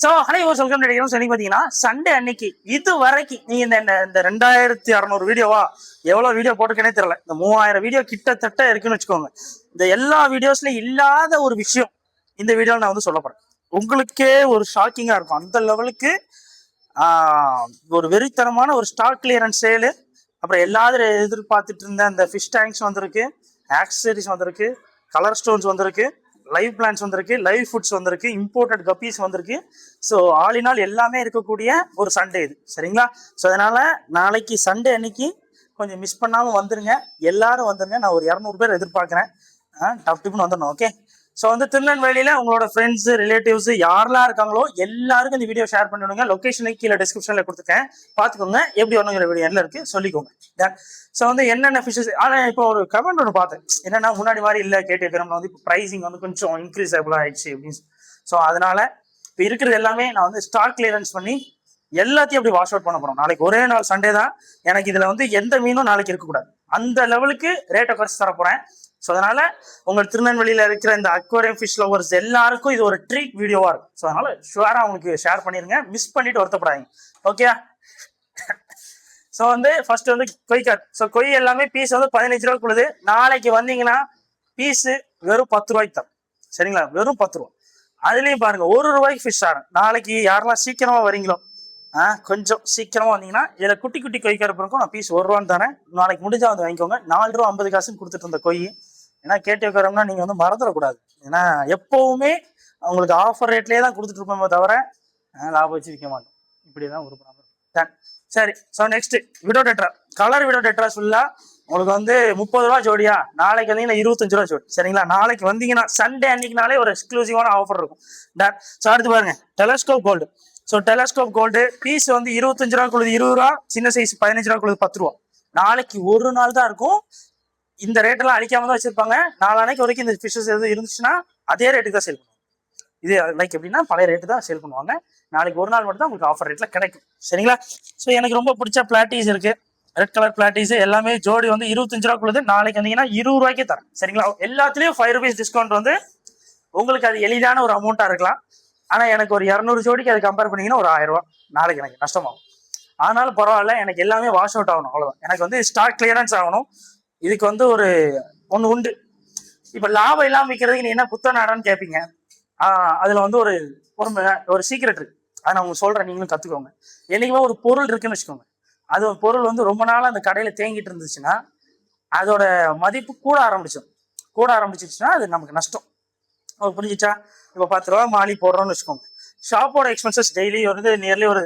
So ஹலைவர் welcome நினைக்கிறோம். சொல்லி பார்த்தீங்கன்னா சண்டே அன்னைக்கு இது வரைக்கும் நீ இந்த 2600 வீடியோவா எவ்வளோ வீடியோ போட்டிருக்கேனே தெரியல. இந்த 3000 வீடியோ கிட்டத்தட்ட இருக்குன்னு வச்சுக்கோங்க. இந்த எல்லா வீடியோஸ்ல இல்லாத ஒரு விஷயம் இந்த வீடியோவில் நான் வந்து சொல்ல போறேன். உங்களுக்கே ஒரு ஷாக்கிங்கா இருக்கும். அந்த லெவலுக்கு ஒரு வெறித்தனமான ஒரு ஸ்டாக் கிளியரன்ஸ் சேலு. அப்புறம் எல்லாரும் எதிர்பார்த்துட்டு இருந்த அந்த ஃபிஷ் டேங்க்ஸ் வந்திருக்கு, ஆக்சசரிஸ் வந்திருக்கு, கலர் ஸ்டோன்ஸ் வந்திருக்கு, லைவ் பிளான்ஸ் வந்திருக்கு, லைவ் ஃபுட்ஸ் வந்திருக்கு, இம்போர்ட்டட் கப்பீஸ் வந்திருக்கு. ஸோ ஆல் இன் ஆல் எல்லாமே இருக்கக்கூடிய ஒரு சண்டே இது, சரிங்களா? ஸோ அதனால நாளைக்கு சண்டே அன்னைக்கு கொஞ்சம் மிஸ் பண்ணாமல் வந்துருங்க, எல்லாரும் வந்துருங்க. நான் ஒரு 200 பேர் எதிர்பார்க்குறேன். டப் டிப்னு வந்துடணும். ஓகே. ஸோ வந்து திருநெல்வேலியில் உங்களோட ஃப்ரெண்ட்ஸ் ரிலேட்டிவ்ஸ் யாரெல்லாம் இருக்காங்களோ எல்லாருக்கும் இந்த வீடியோ ஷேர் பண்ணிவிடுங்க. லொக்கேஷனுக்கு கீழே டிஸ்கிரிப்ஷனில் கொடுத்துருக்கேன், பார்த்துக்கோங்க. எப்படி வரணுங்கிற வீடியோ என்ன இருக்குது சொல்லிக்கோங்க. ஸோ வந்து என்னென்ன ஃபிஷஸ். ஆனால் இப்போ ஒரு கமெண்ட் ஒன்று பார்த்தேன், என்னன்னா முன்னாடி மாதிரி இல்லை கேட்டுக்கிறோம் வந்து இப்போ ப்ரைஸிங் வந்து கொஞ்சம் இன்க்ரீஸபிள் ஆயிடுச்சு அப்படின்னு. ஸோ அதனால இப்போ இருக்கிறது எல்லாமே நான் வந்து ஸ்டாக் கிளியரன்ஸ் பண்ணி எல்லாத்தையும் அப்படி வாஷ் அவுட் பண்ண போகிறோம். நாளைக்கு ஒரே நாள் சண்டே தான். எனக்கு இதில் வந்து எந்த மீனும் நாளைக்கு இருக்கக்கூடாது. அந்த லெவலுக்கு ரேட்டை குறைச்சி தர போகிறேன். ஸோ அதனால உங்கள் திருநெல்வேலியில் இருக்கிற இந்த அக்வாரியம் ஃபிஷ் லவர்ஸ் எல்லாருக்கும் இது ஒரு ட்ரீட் வீடியோவாக இருக்கும். ஸோ அதனால ஷுவராக உங்களுக்கு ஷேர் பண்ணிடுங்க, மிஸ் பண்ணிட்டு வருத்தப்படாதீங்க. ஓகே. ஸோ வந்து ஃபர்ஸ்ட் வந்து கொய் கார். ஸோ கொய் எல்லாமே பீஸ் வந்து 15 ரூபாய்க்குள்ளது. நாளைக்கு வந்தீங்கன்னா பீஸு வெறும் 10 ரூபாய்க்கு தரும், சரிங்களா? வெறும் 10 ரூபா. அதுலேயும் பாருங்க 1 ரூபாய்க்கு ஃபிஷ் ஆகும். நாளைக்கு யாரெல்லாம் சீக்கிரமா வரீங்களோ கொஞ்சம் சீக்கிரமா வந்தீங்கன்னா இதில் குட்டி குட்டி கொய் கருப்பு இருக்கும். நான் பீஸ் 1 ரூபான்னு தரேன். நாளைக்கு முடிஞ்சா வந்து வாங்கிக்கோங்க. 4 ரூபா 50 காசுன்னு கொடுத்துட்டு இருந்த கொய். ஏன்னா கேட்டு வைக்கிறோம்னா நீங்க வந்து மறந்துடக்கூடாது. ஏன்னா எப்பவுமே அவங்களுக்கு ஆஃபர் ரேட்லேயே தான் கொடுத்துட்டு இருப்போமே தவிர லாபம் வச்சு விற்க மாட்டோம். இப்படிதான் ஒரு ப்ராப்ளம். சரி. So next widow tetra, colour widow tetra ஃபுல்லா உங்களுக்கு வந்து 30 ரூபா ஜோடியா. நாளைக்கு வந்தீங்கன்னா 25 ரூபா ஜோடி, சரிங்களா? நாளைக்கு வந்தீங்கன்னா சண்டே அன்னைக்குனாலே ஒரு எக்ஸ்க்ளூசிவான ஆஃபர் இருக்கும். டன். ஸோ அடுத்து பாருங்க telescope gold. So telescope gold piece வந்து 25 ரூபாக்குள்ளது 20 ரூபா, சின்ன சைஸ் 15 ரூபாக்குள்ளது 10 ரூபா. நாளைக்கு ஒரு நாள் தான் இருக்கும். இந்த ரேட்டெல்லாம் அழிக்காம தான் வச்சிருப்பாங்க. நாளைக்கு வரைக்கும் இந்த ஃபிஷஸ் எதுவும் இருந்துச்சுன்னா அதே ரேட்டுக்கு தான் சேல் பண்ணுவாங்க. இது லைக் எப்படின்னா பழைய ரேட்டு தான் சேல் பண்ணுவாங்க. நாளைக்கு ஒரு நாள் மட்டும் தான் உங்களுக்கு ஆஃபர் ரேட்ல கிடைக்கும், சரிங்களா? ஸோ எனக்கு ரொம்ப பிடிச்ச பிளாட்டீஸ் இருக்கு, ரெட் கலர் பிளாட்டீஸ் எல்லாமே ஜோடி வந்து 25 ரூபாக்குள்ளது. நாளைக்கு வந்தீங்கன்னா 20 ரூபாய்க்கே தரேன், சரிங்களா? எல்லாத்துலயும் 5 rupees டிஸ்கவுண்ட் வந்து உங்களுக்கு அது எளிதான ஒரு அமௌண்ட்டா இருக்கலாம். ஆனா எனக்கு ஒரு 200 ஜோடிக்கு அதை கம்பேர் பண்ணீங்கன்னா ஒரு 1000 ரூபா நாளைக்கு எனக்கு நஷ்டமாகும். ஆனாலும் பரவாயில்ல, எனக்கு எல்லாமே வாஷ் அவுட் ஆகணும், அவ்வளவுதான். எனக்கு வந்து ஸ்டாக் கிளியரன்ஸ் ஆகணும். இதுக்கு வந்து ஒரு ஒன்று உண்டு. இப்போ லாபம் இல்லாமல் விற்கிறதுக்கு நீ என்ன புத்த நாடான்னு கேட்பீங்க. அதுல வந்து ஒரு சீக்ரெட் இருக்கு. அதை நான் உங்களுக்கு சொல்றேன், நீங்களும் கத்துக்கோங்க. என்னைக்குமே ஒரு பொருள் இருக்குன்னு வச்சுக்கோங்க, அது ஒரு பொருள் வந்து ரொம்ப நாள் அந்த கடையில தேங்கிட்டு இருந்துச்சுன்னா அதோட மதிப்பு கூட ஆரம்பிச்சிச்சுன்னா அது நமக்கு நஷ்டம். புரிஞ்சிச்சா? இப்போ 10 ரூபா மாலி போடுறோம்னு வச்சுக்கோங்க. ஷாப்போட எக்ஸ்பென்சஸ் டெய்லி வந்து நியர்லி ஒரு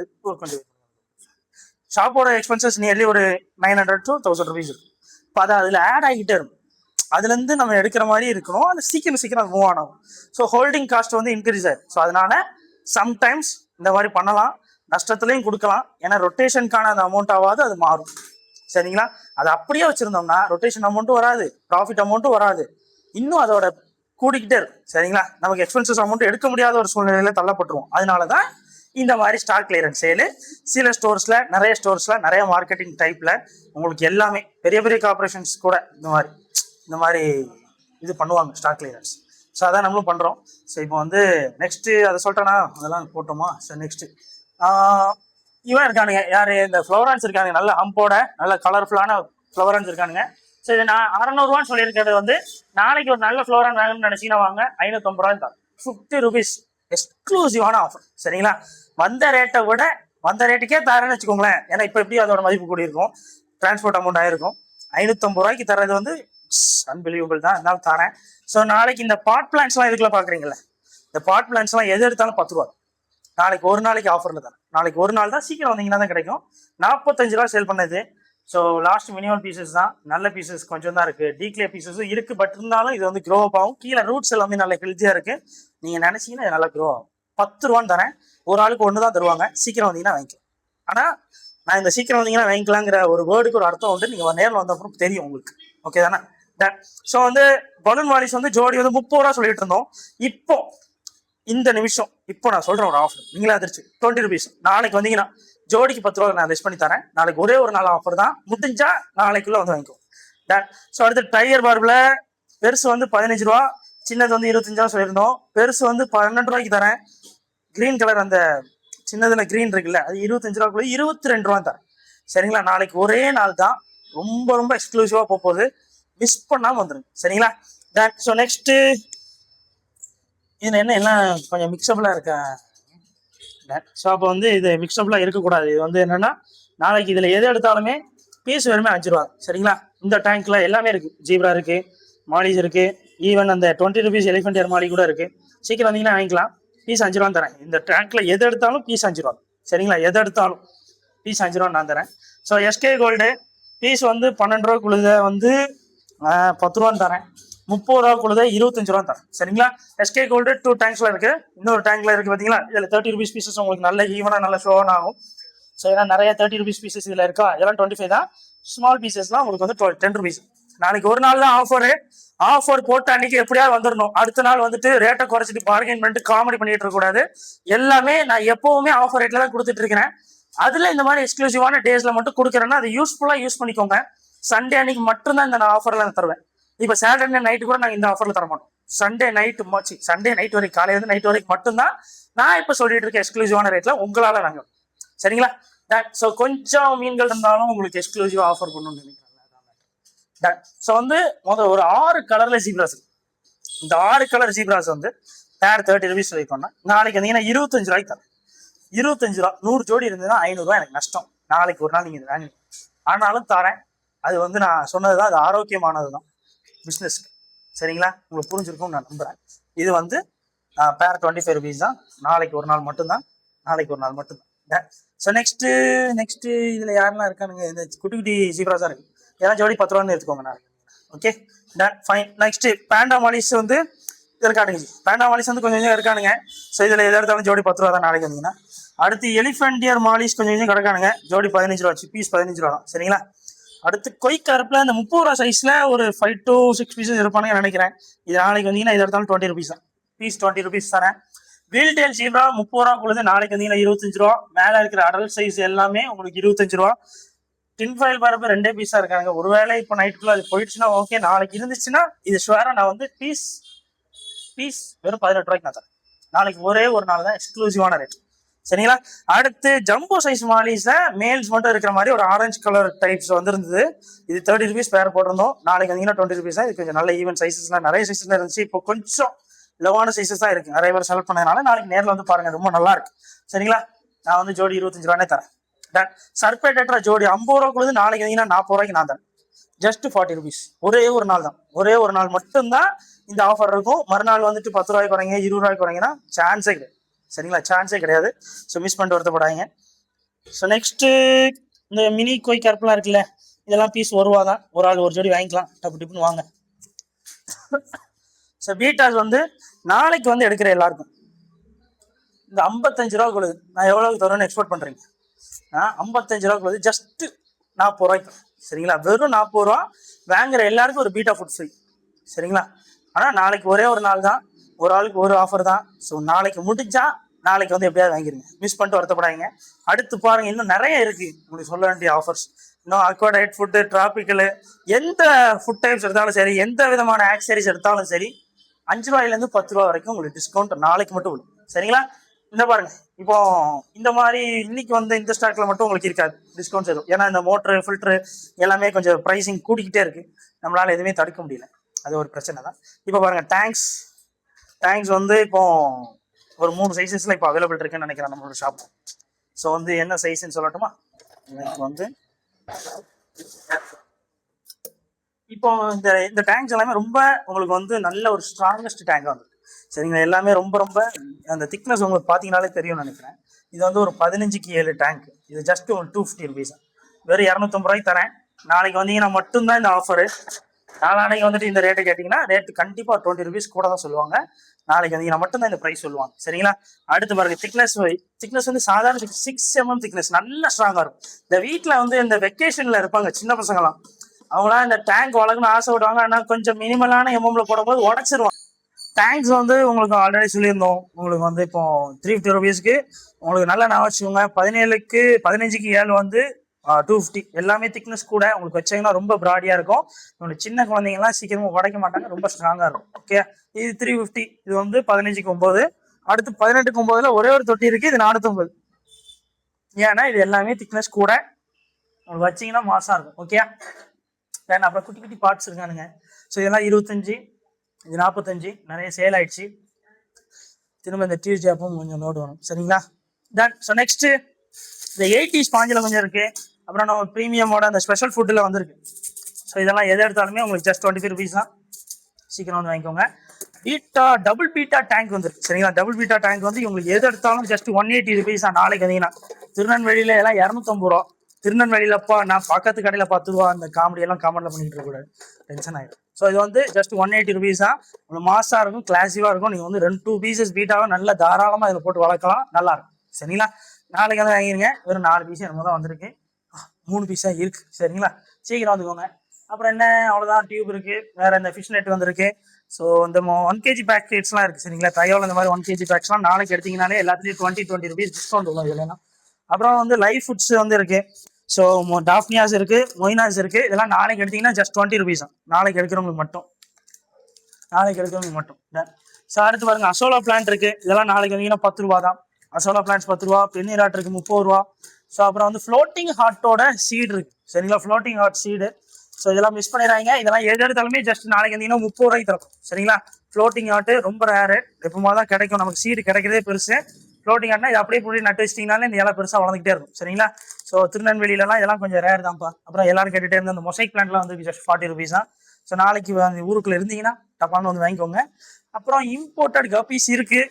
ஷாப்போட எக்ஸ்பென்சஸ் நியர்லி ஒரு 900 to 1000 rupees இருக்கும். இப்போ அதை அதில் ஆட் ஆகிட்டே இருக்கும். அதுலேருந்து நம்ம எடுக்கிற மாதிரி இருக்கணும். அது சீக்கிரம் அது மூவ் ஆகும். ஸோ ஹோல்டிங் காஸ்ட் வந்து இன்க்ரீஸ் ஆகும். ஸோ அதனால சம்டைம்ஸ் இந்த மாதிரி பண்ணலாம், நஷ்டத்துலையும் கொடுக்கலாம். ஏன்னா ரொட்டேஷனுக்கான அந்த அமௌண்ட் ஆகாது, அது மாறும், சரிங்களா? அது அப்படியே வச்சிருந்தோம்னா ரொட்டேஷன் அமௌண்ட்டும் வராது, ப்ராஃபிட் அமௌண்ட்டும் வராது, இன்னும் அதோட கூடிக்கிட்டே இருக்கும், சரிங்களா? நமக்கு எக்ஸ்பென்சஸ் அமௌண்ட் எடுக்க முடியாத ஒரு சூழ்நிலையில தள்ளப்பட்டுருவோம். அதனாலதான் இந்த மாதிரி ஸ்டாக் கிளியரன்ஸ் சேலு சில ஸ்டோர்ஸ்ல, நிறைய ஸ்டோர்ஸ்ல, நிறைய மார்க்கெட்டிங் டைப்ல உங்களுக்கு எல்லாமே பெரிய பெரிய கார்பரேஷன்ஸ் கூட இந்த மாதிரி இது பண்ணுவாங்க ஸ்டாக் கிளியரன்ஸ். ஸோ அதான் நம்மளும் பண்றோம். ஸோ இப்போ வந்து நெக்ஸ்ட் அதை சொல்லிட்டேனா, அதெல்லாம் போட்டோமா? ஸோ நெக்ஸ்ட் இவன் இருக்கானுங்க, யாரு? இந்த ஃப்ளவரான்ஸ் இருக்காங்க, நல்ல ஹம்போட நல்ல கலர்ஃபுல்லான ஃப்ளவரான்ஸ் இருக்கானுங்க. ஸோ இது நான் 600 ரூபான்னு சொல்லியிருக்கிறது வந்து நாளைக்கு ஒரு நல்ல ஃப்ளோரான் வாங்கணும்னு நினைச்சீங்கன்னா வாங்க, 550 ரூபாய் தான், 50 rupees எக்ஸ்க்ளூசிவான ஆஃபர், சரிங்களா? வந்த ரேட்டுக்கே தரேன்னு வச்சுக்கோங்களேன். ஏன்னா இப்போ எப்படி அதோட மதிப்பு கூடி இருக்கும், டிரான்ஸ்போர்ட் அமௌண்ட் ஆயிருக்கும். 550 ரூபாய்க்கு தர்றது வந்து அன்பிலீவபிள் தான், அதனால தரேன். ஸோ நாளைக்கு இந்த பாட் பிளான்ஸ்லாம் இதுக்குள்ள பாக்குறீங்களா, இந்த பாட் பிளான்ஸ்லாம் எது எடுத்தாலும் 10 ரூபா. நாளைக்கு ஒரு நாளைக்கு ஆஃபர்ல தரேன். நாளைக்கு ஒரு நாள் தான், சீக்கிரம் வந்தீங்கன்னா தான் கிடைக்கும். 45 ரூபா சேல் பண்ணது. ஸோ லாஸ்ட் மினிமம் பீசஸ் தான், நல்ல பீசஸ் கொஞ்சம் தான் இருக்கு, டீக்ளே பீசஸும் இருக்கு. பட் இருந்தாலும் இது வந்து க்ரோ அப் ஆகும். கீழே ரூட்ஸ் எல்லாமே நல்ல ஹெல்த்தியா இருக்கு. நீங்க நினைச்சீங்கன்னா நல்லா க்ரோ ஆகும். 10 ரூபான்னு தரேன். ஒரு ஆளுக்கு 1 தான் தருவாங்க. சீக்கிரம் வந்தீங்கன்னா வாங்கிக்கலாம். ஆனா நான் இந்த சீக்கிரம் வந்தீங்கன்னா வாங்கிக்கலாங்கிற ஒரு வேர்டுக்கு ஒரு அர்த்தம் உண்டு. நீங்க நேரில் வந்த அப்புறம் தெரியும் உங்களுக்கு. ஓகே தானே? ஸோ வந்து பலூன் வாலிஸ் வந்து ஜோடி வந்து 30 ரூபா சொல்லிட்டு இருந்தோம். இப்போ இந்த நிமிஷம் இப்போ நான் சொல்றேன் ஒரு ஆஃபர், நீங்களே அதிர்ச்சி 20 rupees. நாளைக்கு வந்தீங்கன்னா ஜோடிக்கு 10 ரூபா நான் லெஸ் பண்ணி தரேன். நாளைக்கு ஒரே ஒரு நாள் ஆஃபர் தான், முடிஞ்சா நாளைக்குள்ள வந்து வாங்கிக்கோ. ஸோ அடுத்து டைகர் பார்ப்ல பெருசு வந்து 15 ரூபா, சின்னது வந்து 25 ரூபா சொல்லியிருந்தோம். பெருசு வந்து 12 ரூபாய்க்கு தரேன். கிரீன் கலர் அந்த சின்னதுல கிரீன் இருக்குல்ல, அது 25 ரூபாக்குள்ள 22 ரூபா தரேன். சரிங்களா? நாளைக்கு ஒரே நாள் தான், ரொம்ப ரொம்ப எக்ஸ்க்ளூசிவா போகுது, மிஸ் பண்ணாம வந்துருங்க. சரிங்களா? ஸோ நெக்ஸ்ட் இதுல என்ன எல்லாம் கொஞ்சம் மிக்சபிளா இருக்கா? ஸோ அப்போ வந்து இது மிக்சபிளா இருக்கக்கூடாது. இது வந்து என்னன்னா, நாளைக்கு இதுல எது எடுத்தாலுமே பீஸ் வெறுமே 5 ரூபா. சரிங்களா? இந்த டேங்க்ல எல்லாமே இருக்கு, ஜீப்ரா இருக்கு, மாலிஸ் இருக்கு, ஈவன் அந்த 20 ருபீஸ் எலிஃபென்ட் ஏர் மாலி கூட இருக்கு. சீக்கிரம் வந்தீங்கன்னா வாங்கிக்கலாம். பீஸ் 5 ரூபா தரேன். இந்த டேங்க்ல எது எடுத்தாலும் பீஸ் 5 ரூபா. சரிங்களா? எது எடுத்தாலும் பீஸ் 5 ரூபா நான் தரேன். ஸோ எஸ்கே கோல்டு பீஸ் வந்து 12 ரூபா குழுத வந்து 10 ரூபான்னு தரேன். 30 ரூபா குழுத 25 ரூபா தரேன். சரிங்களா? எஸ்கே கோல்டு 2 டேங்க்ஸ்ல இருக்கு. இன்னொரு டேங்க்ல இருக்கு பாத்தீங்களா? இதுல 30 ருபீஸ் பீசஸ் உங்களுக்கு நல்ல ஈவனா நல்ல ஷோன் ஆகும். ஸோ ஏன்னா நிறைய 30 ருபீஸ் பீசஸ் இதுல இருக்கா, இதெல்லாம் 25 தான். ஸ்மால் பீசஸ்லாம் உங்களுக்கு வந்து 10 ருபீஸ். நாளைக்கு ஒரு நாள் தான் ஆஃபர் போட்டு அன்னைக்கு எப்படியாவது வந்துடணும். அடுத்த நாள் வந்துட்டு ரேட்டை குறைச்சிட்டு பார்கெயின் பண்ணிட்டு காமெடி பண்ணிட்டு இருக்க கூடாது. எல்லாமே நான் எப்பவுமே ஆஃபர் ரேட்ல தான் கொடுத்துட்டு இருக்கிறேன். அதுல இந்த மாதிரி எக்ஸ்க்ளூசிவான டேஸ்ல மட்டும் கொடுக்குறேன்னா அது யூஸ்ஃபுல்லா யூஸ் பண்ணிக்கோங்க. சண்டே அன்னைக்கு மட்டும்தான் இந்த ஆஃபர்ல நான் தருவேன். இப்ப சாட்டர்டே நைட்டு கூட நாங்கள் இந்த ஆஃபர்ல தர மாட்டோம். சண்டே நைட் வரைக்கும், காலையில இருந்து நைட் வரைக்கும் மட்டும்தான் நான் இப்ப சொல்லிட்டு இருக்க எக்ஸ்க்ளூசிவான ரேட்ல உங்களால நாங்க. சரிங்களா? ஸோ கொஞ்சம் மீன்கள் இருந்தாலும் உங்களுக்கு எக்ஸ்க்ளூசிவா ஆஃபர் பண்ணணும்னு நினைக்கிறேன். ஸோ வந்து முதல் ஒரு 6 கலர்ல ஜீப்ராஸ். இந்த 6 கலர் ஜீப்ராஸ் வந்து பேர் 30 ருபீஸ் சொல்லிக்கோங்க. நாளைக்கு வந்தீங்கன்னா 25 ரூபாய்க்கு தரேன். 25 ரூபா 100 ஜோடி இருந்ததுன்னா 500 ரூபாய் எனக்கு நஷ்டம். நாளைக்கு ஒரு நாள் நீங்க வாங்கி ஆனாலும் தரேன். அது வந்து நான் சொன்னதுதான், அது ஆரோக்கியமானதுதான் பிஸ்னஸ்க்கு. சரிங்களா? உங்களுக்கு புரிஞ்சிருக்கும்னு நான் நம்புறேன். இது வந்து பேர் 25 ருபீஸ் தான். நாளைக்கு ஒரு நாள் மட்டும்தான். ஸோ நெக்ஸ்ட் இதுல யாரெல்லாம் இருக்கானுங்க? இந்த குட்டி குட்டி ஜீப்ராஸா இருக்கு. ஏன்னா ஜோடி 10 ரூபான்னு எடுத்துக்கோங்க நாளைக்கு. Okay, done, fine. நெக்ஸ்ட் பேண்டா மாலிஸ் வந்து இருக்கானுங்க. பேண்டா மாலிஸ் வந்து கொஞ்சம் கொஞ்சம் இருக்கானுங்க. ஸோ இதுல எது எடுத்தாலும் ஜோடி 10 ரூபா தான் நாளைக்கு வந்தீங்கன்னா. அடுத்து எலிஃபென்ட் இயர் மாலிஸ் கொஞ்சம் கொஞ்சம் கிடக்கானுங்க. ஜோடி 15 ரூபா, பீஸ் 15 ரூபா தான். சரிங்களா? அடுத்து கொய் கருப்புல இந்த 30 ரூபா சைஸ்ல ஒரு 5 to 6 பீசஸ் இருப்பானுங்க நினைக்கிறேன். இது நாளைக்கு வந்தீங்கன்னா இது எடுத்தாலும் 20 ருபீஸ் தான். பீஸ் 20 ருபீஸ் தரேன். வீல் டேல் ஜீப்ரா 30 ரூபா குழுது நாளைக்கு வந்தீங்கன்னா 25 ரூபா. மேல இருக்கிற அடல் சைஸ் எல்லாமே உங்களுக்கு 25 ரூபா. டின் ஃபைல் பரப்பு 2 பீஸா இருக்காங்க. ஒருவேளை இப்போ நைட்டுக்குள்ள அது போயிடுச்சுன்னா ஓகே. நாளைக்கு இருந்துச்சுன்னா இது ஷுவரா நான் வந்து பீஸ் வெறும் 18 ரூபாய்க்கு நான் தரேன். நாளைக்கு ஒரே ஒரு நாள் தான் எக்ஸ்க்ளூசிவான ரேட். சரிங்களா? அடுத்து ஜம்போ சைஸ் மாலிஸ்ல மேல்ஸ் மட்டும் இருக்கிற மாதிரி ஒரு ஆரஞ்சு கலர் டைப்ஸ் வந்துருந்தது. இது 30 ருபீஸ் பேர் போட்டிருந்தோம். நாளைக்கு வந்தீங்கன்னா 20 ருபீஸ் தான். இது கொஞ்சம் நல்ல ஈவன் சைஸஸ்லாம் நிறைய சைஸஸ்ல இருந்துச்சு. இப்போ கொஞ்சம் லவான சைஸஸ் தான் இருக்கு. நிறைய பேர் செலக்ட் பண்ணதுனால நாளைக்கு நேரில் வந்து பாருங்க, ரொம்ப நல்லா இருக்கு. சரிங்களா? நான் வந்து ஜோடி 25 ரூபானே தரேன். சர்பேட்டா ஜோடி 50 ரூபா கொடுத்து நாளைக்கு வந்தீங்கன்னா 40 ரூபாய்க்கு நான் தரேன். Just 40 rupees. ஒரே ஒரு நாள் தான், ஒரே ஒரு நாள் மட்டும்தான் இந்த ஆஃபர் இருக்கும். மறுநாள் வந்துட்டு 10 ரூபாய்க்கு குறைங்க, 20 ரூபாய்க்கு குறைங்கன்னா சான்ஸே கிடையாது. சரிங்களா? சான்ஸே கிடையாது. ஸோ மிஸ் பண்ணிட்டு வருத்தப்படாதீங்க. ஸோ நெக்ஸ்ட் இந்த மினி கோய் கருப்புலாம் இருக்குல்ல, இதெல்லாம் பீஸ் 1 ரூபா தான். ஒரு ஆள் ஒரு ஜோடி வாங்கிக்கலாம். டப்பு டிப்புன்னு வாங்க. ஸோ பீட்டாஸ் வந்து நாளைக்கு வந்து எடுக்கிற எல்லாருக்கும் இந்த 55 ரூபா கொடுது நான் எவ்வளவுக்கு தருவேன்னு எக்ஸ்போர்ட் பண்றீங்க. 55 ரூபா கொடுது ஜஸ்ட் 40 ரூபாய்க்கு. சரிங்களா? வெறும் 40 ரூபா வாங்குற எல்லாருக்கும் ஒரு பீட்டா ஃபுட் ஃப்ரீ. சரிங்களா? ஆனா நாளைக்கு ஒரே ஒரு நாள் தான், ஒரு ஆளுக்கு ஒரு ஆஃபர் தான். ஸோ நாளைக்கு முடிஞ்சா நாளைக்கு வந்து எப்படியாவது வாங்கிருங்க. மிஸ் பண்ணிட்டு வருத்தப்படாதீங்க. அடுத்து பாருங்க, இன்னும் நிறைய இருக்கு உங்களுக்கு சொல்ல வேண்டிய ஆஃபர்ஸ். இன்னும் அக்வாடைட் ஃபுட்டு, டிராபிக்கலு, எந்த ஃபுட் டைப்ஸ் எடுத்தாலும் சரி, எந்த விதமான ஆக்சரிஸ் எடுத்தாலும் சரி, 5 ரூபாயிலேருந்து 10 ரூபா வரைக்கும் உங்களுக்கு டிஸ்கவுண்ட் நாளைக்கு மட்டும் விடும். சரிங்களா? இந்த பாருங்க, இப்போ இந்த மாதிரி இன்னைக்கு வந்து இந்த ஸ்டாக்ல மட்டும் உங்களுக்கு இருக்காது டிஸ்கவுண்ட்ஸ் எதுவும். ஏன்னா இந்த மோட்டரு ஃபில்டரு எல்லாமே கொஞ்சம் ப்ரைஸிங் கூட்டிக்கிட்டே இருக்கு. நம்மளால எதுவுமே தடுக்க முடியல. அது ஒரு பிரச்சனை தான். இப்போ பாருங்க, டேங்க்ஸ் வந்து இப்போ ஒரு 3 சைஸஸ்ல இப்போ அவைலபிள் இருக்குன்னு நினைக்கிறேன் நம்மளோட ஷாப். ஸோ வந்து என்ன சைஸ்ன்னு சொல்லட்டுமா? எனக்கு வந்து இப்போ இந்த டேங்க்ஸ் எல்லாமே ரொம்ப உங்களுக்கு வந்து நல்ல ஒரு ஸ்ட்ராங்கஸ்ட் டேங்காக வந்து. சரிங்களா? எல்லாமே ரொம்ப ரொம்ப அந்த திக்னஸ் உங்களுக்கு பார்த்தீங்கன்னாலே தெரியும்னு நினைக்கிறேன். இது வந்து ஒரு 15க்கு 7 டேங்க். இது ஜஸ்ட் ஒரு 250 ருபீஸ். வெறும் 250 ரூபாய்க்கு தரேன். நாளைக்கு வந்தீங்கன்னா மட்டும்தான் இந்த ஆஃபரு. நாளைக்கு வந்துட்டு இந்த ரேட்டு கேட்டிங்கன்னா ரேட்டு கண்டிப்பாக 20 ருபீஸ் கூட தான் சொல்லுவாங்க. நாளைக்கு வந்தீங்கன்னா மட்டும்தான் இந்த ப்ரைஸ் சொல்லுவாங்க. சரிங்களா? அடுத்து பாருங்க, திக்னஸ் வந்து சாதாரண 6 mm திக்னஸ், நல்ல ஸ்ட்ராங்காக இருக்கும். இந்த வீட்டில் வந்து இந்த வெக்கேஷனில் இருப்பாங்க சின்ன பசங்களாம், அவங்களாம் இந்த டேங்க் வளர்க்கணும்னு ஆசைப்படுவாங்க. ஆனால் கொஞ்சம் மினிமலான எம்எம்ல போடும்போது உடச்சிருவாங்க. டேங்க்ஸ் வந்து உங்களுக்கு ஆல்ரெடி சொல்லியிருந்தோம். உங்களுக்கு வந்து இப்போ 350 ருபீஸ்க்கு உங்களுக்கு நல்லா நான் வச்சுக்கோங்க. 15க்கு 7 வந்து 250. எல்லாமே திக்னஸ் கூட உங்களுக்கு வச்சீங்கன்னா ரொம்ப ப்ராடியா இருக்கும். உங்களுக்கு சின்ன குழந்தைங்கலாம் சீக்கிரமா உடைக்க மாட்டாங்க, ரொம்ப ஸ்ட்ராங்கா இருக்கும். ஓகே, இது 350. இது வந்து 15க்கு 9. அடுத்து 18.9ல ஒரே ஒரு தொட்டி இருக்கு, இது 450. ஏன்னா இது எல்லாமே திக்னஸ் கூட, உங்களுக்கு வச்சிங்கன்னா மாசா இருக்கும். ஓகே, அப்புறம் குட்டி குட்டி பார்ட்ஸ் இருக்கானுங்க. ஸோ இதெல்லாம் 25, இது 45, நிறைய சேல் ஆயிடுச்சு. திரும்ப இந்த டியூ ஜாப்பும் கொஞ்சம் லோடு வரும். சரிங்களா, டன். ஸோ நெக்ஸ்ட் இந்த 80 ஸ்பாஞ்சில் கொஞ்சம் இருக்கு. அப்புறம் நம்ம ப்ரீமியமோட அந்த ஸ்பெஷல் ஃபுட்டில் வந்துருக்கு. ஸோ இதெல்லாம் எது எடுத்தாலுமே உங்களுக்கு ஜஸ்ட் 25 ருபீஸ் தான். சீக்கிரம் வந்து வாங்கிக்கோங்க. டபுள் பீட்டா டேங்க் வந்துருக்கு. சரிங்களா, டபுள் பீட்டா டேங்க் வந்து உங்களுக்கு எது எடுத்தாலும் ஜஸ்ட் 180 ருபீஸ் தான். நாளைக்கு வந்தீங்கன்னா திருநெல்வேலியில எல்லாம் 250 ரூபா. திருநெல்வேலியிலப்பா நான் பக்கத்து கடையில் 10 ரூபா. அந்த காமெடி எல்லாம் காமெண்ட்ல பண்ணிட்டு இருக்க கூடாது, டென்ஷன் ஆயிடும். ஸோ இது வந்து ஜஸ்ட் 180 ருபீஸ் தான். உங்களுக்கு மாசா இருக்கும், கிளாஸிவா இருக்கும். நீங்க வந்து 2 பீசஸ் பீட்டாவை நல்லா தாராளமா இதில் போட்டு வளர்க்கலாம், நல்லா இருக்கும். சரிங்களா, நாளைக்கு வந்து வாங்கிருங்க. வெறும் 4 பீஸ் என்னமோ தான் வந்திருக்கு, 3 பீஸா இருக்கு. சரிங்களா, சீக்கிரம் வந்துக்கோங்க. அப்புறம் என்ன, அவ்வளோதான். டியூப் இருக்கு, வேற இந்த ஃபிஷ் நெட் வந்திருக்கு. ஸோ இந்த 1 kg பேக்கெட்ஸ்லாம் இருக்கு. சரிங்களா, ட்ரையோல இந்த மாதிரி 1 kg பேக்ஸ்லாம் நாளைக்கு எடுத்தீங்கனாலே எல்லாத்துலேயும் 20 ருபீஸ் டிஸ்கவுண்ட் வரும் இல்லைன்னா. அப்புறம் வந்து லைவ் ஃபுட்ஸ் வந்து இருக்கு. ஸோ டாஃப்னியாஸ் இருக்கு, மொயினாஸ் இருக்கு. இதெல்லாம் நாளைக்கு எடுத்தீங்கன்னா ஜஸ்ட் 20 ருபீஸ் தான். நாளைக்கு எடுக்கிறவங்களுக்கு மட்டும், ஸோ அடுத்து பாருங்க, அசோலா பிளான்ட் இருக்கு. இதெல்லாம் நாளைக்கு வந்தீங்கன்னா 10 ரூபா தான். அசோலா பிளான்ட்ஸ் 10 ரூபா. பெண்ணிராட் இருக்கு 30 ரூபா. ஸோ அப்புறம் வந்து ஃப்ளோட்டிங் ஹார்ட்டோட சீடு இருக்கு. சரிங்களா, ஃப்ளோட்டிங் ஹார்ட் சீடு. ஸோ இதெல்லாம் மிஸ் பண்ணிடுறாங்க. இதெல்லாம் எது எடுத்தாலுமே ஜஸ்ட் நாளைக்கு வந்தீங்கன்னா 30 ரூபாய்க்கு தரும். சரிங்களா, ஃப்ளோட்டிங் ஹார்ட் ரொம்ப ரேரு, எப்பமா தான் கிடைக்கும். நமக்கு சீடு கிடைக்கிறதே பெருசு. ஃப்ளோட்டிங் ஹார்ட்னா இது அப்படியே போய் நட்டு வச்சிட்டீங்கனாலே இந்த இலை பெருசாக வளர்ந்துகிட்டே இருக்கும். சரிங்களா, ஸோ திருநெல்வேலியிலலாம் இதெல்லாம் கொஞ்சம் ரேர் தான்ப்பா. அப்புறம் எல்லாரும் கேட்டுகிட்டே இருந்த அந்த மொசைக் பிளான்ட்லாம் வந்து ஜஸ்ட் 40 ருபீஸ் தான். ஸோ நாளைக்கு ஊருக்குள்ள இருந்தீங்கன்னா டப்பான்னு வந்து வாங்கிக்கோங்க. அப்புறம் இம்போர்ட்டட் கப்பீஸ் இருக்கு.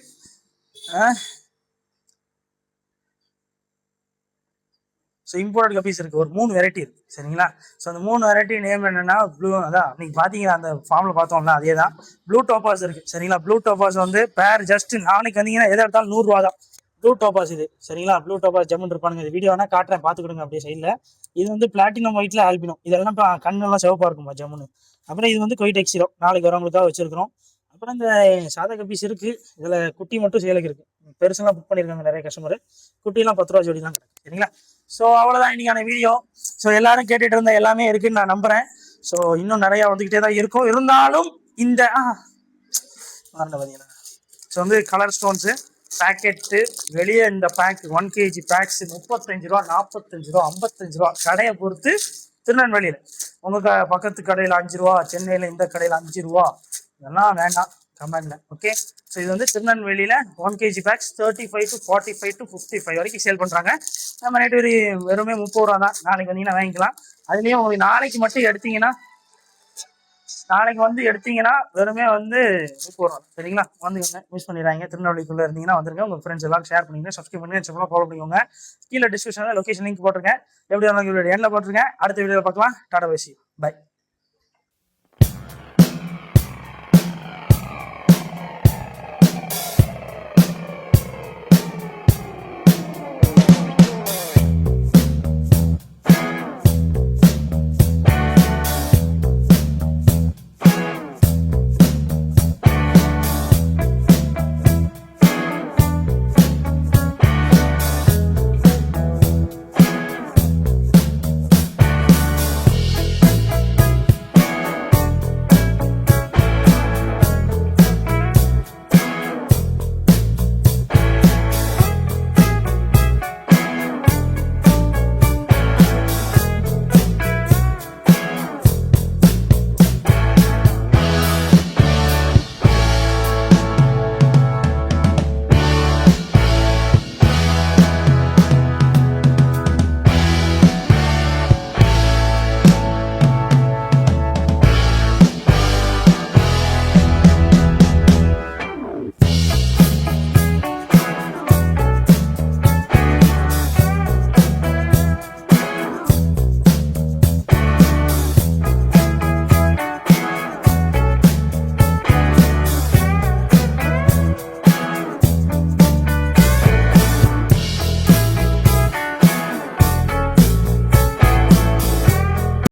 ஸோ இம்போர்ட்டட் கப்பீஸ் இருக்கு, ஒரு 3 வெரைட்டி இருக்கு. சரிங்களா, ஸோ அந்த 3 வெரைட்டி நேம் என்னன்னா ப்ளூ, அதான் நீங்க பாத்தீங்கன்னா அந்த ஃபார்ம்ல பார்த்தோம்ல அதே தான். ப்ளூ டோபாஸ் இருக்கு. சரிங்களா, ப்ளூ டோபாஸ் வந்து பேர் ஜஸ்ட் நாளைக்கு வந்தீங்கன்னா எதை எடுத்தாலும் 100 ரூபா தான். ப்ளூ டோபாஸ் இது. சரிங்களா, ப்ளூ டோபாஸ் ஜம்முன்னு இருப்பானுங்க. இந்த வீடியோ வேணா காட்டுறேன், பாத்துக்கிடுங்க அப்படியே சைட்ல. இது வந்து பிளாட்டினம் ஒயிட்ல ஆல்பினோ. இதெல்லாம் கண்ணெல்லாம் சிவப்பா இருக்கும்பா ஜம்முன்னு. அப்புறம் இது வந்து கொயிட் எக்ஸிரோ, நாளைக்கு வரவங்களுக்காக வச்சிருக்கிறோம். அப்புறம் இந்த சாதா கப்பீஸ் இருக்கு. இதுல குட்டி மட்டும் சேலுக்கு இருக்கு. பெருசெல்லாம் புக் பண்ணிருக்காங்க நிறைய கஸ்டமர். குட்டியெல்லாம் 10 ரூபா ஜோடி தான் கிடக்கு. சரிங்களா, ஸோ அவ்வளோதான் இன்னைக்கான வீடியோ. ஸோ எல்லாரும் கேட்டுட்டு இருந்த எல்லாமே இருக்குன்னு நான் நம்புறேன். ஸோ இன்னும் நிறைய வந்துகிட்டே தான் இருக்கும். இருந்தாலும் இந்த பார்த்தீங்கன்னா ஸோ வந்து கலர் ஸ்டோன்ஸு பேக்கெட்டு வெளியே இந்த பேக் 1 kg பேக்ஸ் 35 ரூபா, 45 ரூபா, 55 ரூபா. கடையை பொறுத்து திருநெல்வேலியில் உங்க பக்கத்து கடையில் 5 ரூபா, சென்னையில் இந்த கடையில் 5 ரூபா. இதெல்லாம் வேண்டாம் கமெண்ட்ல. ஓகே, ஸோ இது வந்து திருநெல்வேலியில 1 kg பேக்ஸ் 35 to 45 to 55 வரைக்கும் சேல் பண்றாங்க. நம்ம நைட்டு வெறுமே 30 ரூபா தான். நாளைக்கு வந்தீங்கன்னா வாங்கிக்கலாம். அதுலயும் உங்களுக்கு நாளைக்கு மட்டும் எடுத்தீங்கன்னா வெறுமே வந்து 30 ரூபா. சரிங்களா, வந்துக்கோங்க, யூஸ் பண்ணிடுறாங்க. திருநெல்வேலிக்குள்ள இருந்தீங்கன்னா வந்துருங்க. உங்க ஃப்ரெண்ட்ஸ் எல்லாம் ஷேர் பண்ணிங்க, சப்ஸ்கிரைப் பண்ணுங்க, ஃபாலோ பண்ணிக்கோங்க. கீழே டிஸ்கிரிப்ஷன்ல லொகேஷன் லிங்க் போட்டிருக்கேன். எப்படி எண்ணில் போட்டிருக்கேன். அடுத்த வீடியோவில் பார்க்கலாம். Tata bye, see you, by.